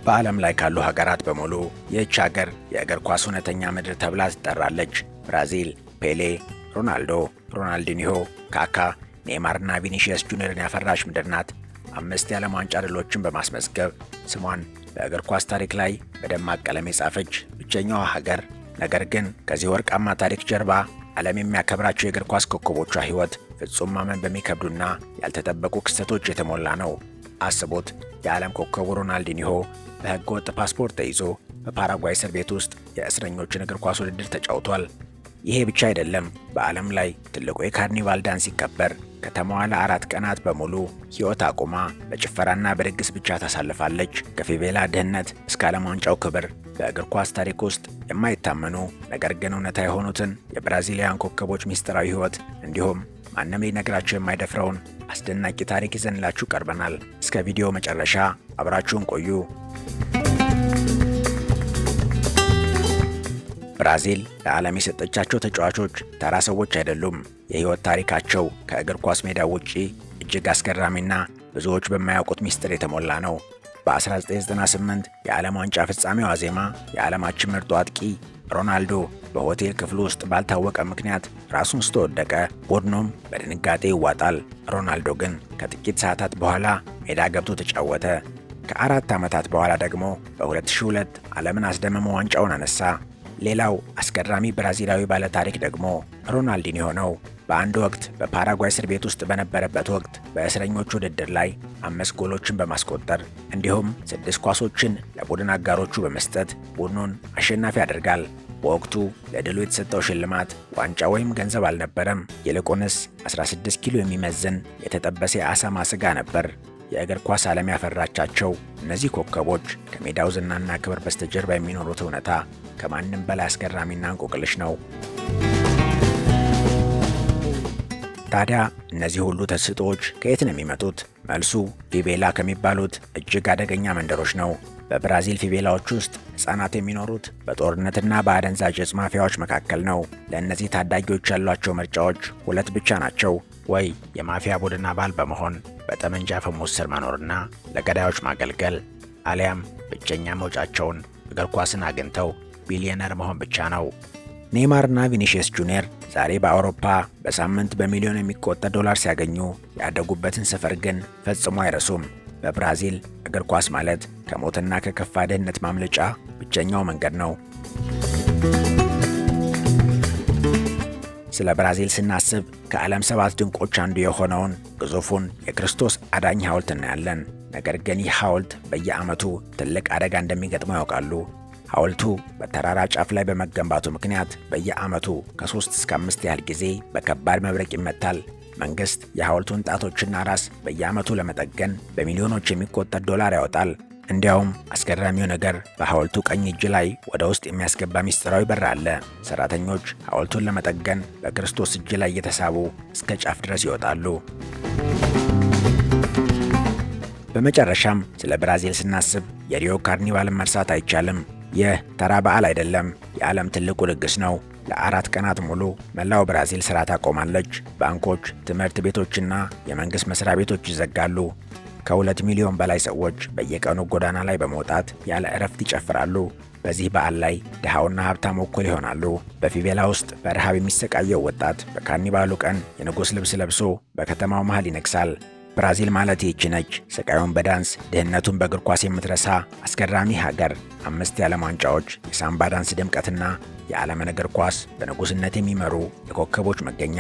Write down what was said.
በዓለም ላይ ካሉ ሀገራት በሙሉ ይህች ሀገር የእግር ኳስ እውነተኛ ምድር ተብላ ትጠራለች። ብራዚል ፔሌ፣ ሮናልዶ፣ ሮናልዲኒሆ፣ ካካ፣ ኔይማርና ቪኒሺየስ ጁኒየርን ያፈራች ምድር ናት። 5 የዓለም ዋንጫ ድሎችን በማስመዝገብ ስሟን በእግር ኳስ ታሪክ ላይ በደማቅ ቀለም የጻፈች ብቸኛዋ ሀገር። ነገር ግን ከዚህ ወርቃማ ታሪክ ጀርባ ዓለም የሚያከብራቸው የእግር ኳስ ኮከቦቿ ሕይወት ፍጹም ማመን በሚከብዱና ያልተጠበቁ ክስተቶች የተሞላ ነው። አስቡት፣ የዓለም ኮከቡ ሮናልዲኒሆ በሕገ ወጥ ፓስፖርት ተይዞ በፓራጓይ እስር ቤት ውስጥ የእስረኞችን እግር ኳስ ውድድር ተጫውቷል። ይሄ ብቻ አይደለም። በዓለም ላይ ትልቁ የካርኒቫል ዳንስ ሲከበር ከተማዋ ለ4 ቀናት በሙሉ ሕይወት አቁማ በጭፈራና በድግስ ብቻ ታሳልፋለች። ከፌቬላ ድህነት እስከ ዓለም ዋንጫው ክብር በእግር ኳስ ታሪክ ውስጥ የማይታመኑ ነገር ግን እውነታ የሆኑትን የብራዚሊያን ኮከቦች ምስጢራዊ ሕይወት እንዲሁም ማንም ሊነግራቸው የማይደፍረውን አስደናቂ ታሪክ ይዘንላችሁ ቀርበናል። እስከ ቪዲዮ መጨረሻ አብራችሁን ቆዩ። ብራዚል ለዓለም የሰጠቻቸው ተጫዋቾች ተራ ሰዎች አይደሉም። የሕይወት ታሪካቸው ከእግር ኳስ ሜዳ ውጪ እጅግ አስገራሚና ብዙዎች በማያውቁት ምስጢር የተሞላ ነው። በ1998 የዓለም ዋንጫ ፍጻሜ ዋዜማ የዓለማችን ምርጡ አጥቂ ሮናልዶ በሆቴል ክፍሉ ውስጥ ባልታወቀ ምክንያት ራሱን ስቶ ወደቀ። ቡድኑም በድንጋጤ ይዋጣል። ሮናልዶ ግን ከጥቂት ሰዓታት በኋላ ሜዳ ገብቶ ተጫወተ። ከ4 ዓመታት በኋላ ደግሞ በ2002 ዓለምን አስደምሞ ዋንጫውን አነሳ። ሌላው አስገራሚ ብራዚላዊ ባለታሪክ ደግሞ ሮናልዲኒሆ ነው። በአንድ ወቅት በፓራጓይ እስር ቤት ውስጥ በነበረበት ወቅት በእስረኞች ውድድር ላይ 5 ጎሎችን በማስቆጠር እንዲሁም 6 ኳሶችን ለቡድን አጋሮቹ በመስጠት ቡድኑን አሸናፊ ያደርጋል። በወቅቱ ለድሉ የተሰጠው ሽልማት ዋንጫ ወይም ገንዘብ አልነበረም። ይልቁንስ 16 ኪሎ የሚመዝን የተጠበሰ የአሳማ ስጋ ነበር። የእግር ኳስ ዓለም ያፈራቻቸው እነዚህ ኮከቦች ከሜዳው ዝናና ክብር በስተጀርባ የሚኖሩት እውነታ ከማንም በላይ አስገራሚና እንቆቅልሽ ነው። ታዲያ እነዚህ ሁሉ ተስጦዎች ከየት ነው የሚመጡት? መልሱ ፊቬላ ከሚባሉት እጅግ አደገኛ መንደሮች ነው። በብራዚል ፊቬላዎች ውስጥ ሕፃናት የሚኖሩት በጦርነትና በአደንዛዥ ዕፅ ማፊያዎች መካከል ነው። ለእነዚህ ታዳጊዎች ያሏቸው ምርጫዎች 2 ብቻ ናቸው። ወይ የማፊያ ቡድን አባል በመሆን በጠመንጃ ፈሙዝ ስር መኖርና ለገዳዮች ማገልገል፣ አሊያም ብቸኛ መውጫቸውን እግር ኳስን አግኝተው ቢሊዮነር መሆን ብቻ ነው። ኔይማርና ቪኒሺየስ ጁኒየር ዛሬ በአውሮፓ በሳምንት በሚሊዮን የሚቆጠር ዶላር ሲያገኙ ያደጉበትን ሰፈር ግን ፈጽሞ አይረሱም። በብራዚል እግር ኳስ ማለት ከሞትና ከከፋ ድህነት ማምለጫ ብቸኛው መንገድ ነው። ስለ ብራዚል ስናስብ ከዓለም 7 ድንቆች አንዱ የሆነውን ግዙፉን የክርስቶስ አዳኝ ሐውልት እናያለን። ነገር ግን ይህ ሐውልት በየዓመቱ ትልቅ አደጋ እንደሚገጥመው ያውቃሉ? ሐውልቱ በተራራ ጫፍ ላይ በመገንባቱ ምክንያት በየዓመቱ ከ3 እስከ 5 ያህል ጊዜ በከባድ መብረቅ ይመታል። መንግሥት የሐውልቱን ጣቶችና ራስ በየዓመቱ ለመጠገን በሚሊዮኖች የሚቆጠር ዶላር ያወጣል። እንዲያውም አስገራሚው ነገር በሐውልቱ ቀኝ እጅ ላይ ወደ ውስጥ የሚያስገባ ምስጢራዊ በር አለ። ሰራተኞች ሐውልቱን ለመጠገን በክርስቶስ እጅ ላይ እየተሳቡ እስከ ጫፍ ድረስ ይወጣሉ። በመጨረሻም ስለ ብራዚል ስናስብ የሪዮ ካርኒቫልን መርሳት አይቻልም። ይህ ተራ በዓል አይደለም፣ የዓለም ትልቁ ድግስ ነው። ለ4 ቀናት ሙሉ መላው ብራዚል ሥራ ታቆማለች። ባንኮች፣ ትምህርት ቤቶችና የመንግሥት መሥሪያ ቤቶች ይዘጋሉ። ከ2 ሚሊዮን በላይ ሰዎች በየቀኑ ጎዳና ላይ በመውጣት ያለ እረፍት ይጨፍራሉ። በዚህ በዓል ላይ ድሃውና ሀብታም እኩል ይሆናሉ። በፊቬላ ውስጥ በረሃብ የሚሰቃየው ወጣት በካርኒቫሉ ቀን የንጉሥ ልብስ ለብሶ በከተማው መሃል ይነግሳል። ብራዚል ማለት ይህች ነች። ስቃዩን በዳንስ ድህነቱን በእግር ኳስ የምትረሳ አስገራሚ ሀገር። 5 የዓለም ዋንጫዎች፣ የሳምባ ዳንስ ድምቀትና የዓለምን እግር ኳስ በንጉሥነት የሚመሩ የኮከቦች መገኛ።